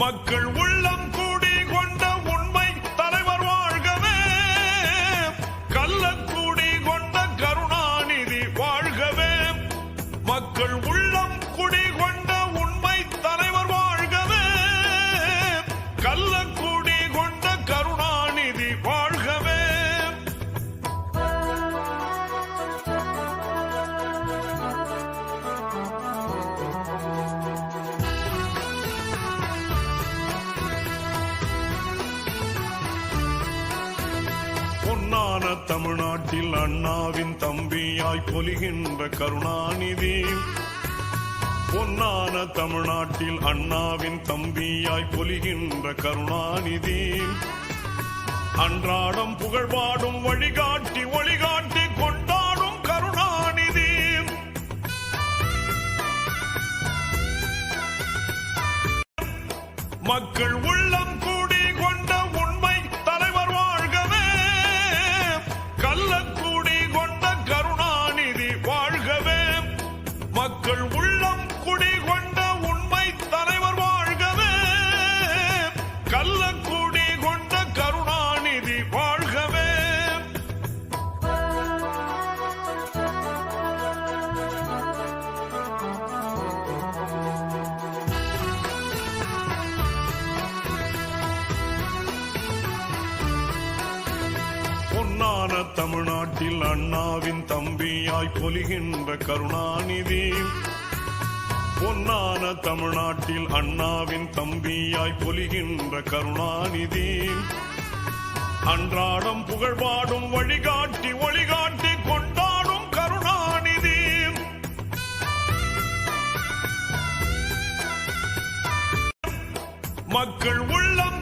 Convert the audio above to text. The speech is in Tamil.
மக்கள் உள்ளம் கூடி கொண்ட உண்மை தலைவர் வாழ்கவே, கள்ளக்கூடி கொண்ட கருணாநிதி வாழ்கவே. மக்கள் உள்ளம் குடி கொண்ட உண்மை தலைவர் வாழ்கவே, கள்ளக்கூடி கொண்ட கருணாநிதி வாழ்கவே. பொன்னான தமிழ்நாட்டில் அண்ணாவின் தம்பியாய் பொலிகின்ற கருணாநிதி, பொன்னான தமிழ்நாட்டில் அண்ணாவின் தம்பியாய் பொலிகின்ற கருணாநிதி, அன்றாடம் புகழ்பாடும் வழிகாட்டி ஒளிகாட்டி கொண்டாடும் கருணாநிதி. மக்கள் உள்ளம் கூடி கொண்ட உண்மை தலைவர் வாழ்கவே, கள்ளக்கூடி கொண்ட கருணாநிதி வாழ்கவே. மக்கள் உள்ளம் குடி கொண்ட உண்மை தலைவர் வாழ்கவே, கள்ளக்கூடி கொண்ட கருணாநிதி வாழ்கவே. பொன்னான தமிழ்நாட்டில் அண்ணாவின் தம்பியாய் பொலிகின்ற கருணாநிதி, பொன்னான தமிழ்நாட்டில் அண்ணாவின் தம்பியாய் பொலிகின்ற கருணாநிதி, அன்றாடம் புகழ்பாடும் வழிகாட்டி ஒளிகாட்டி கொண்டாடும் கருணாநிதி. மக்கள் உள்ளம்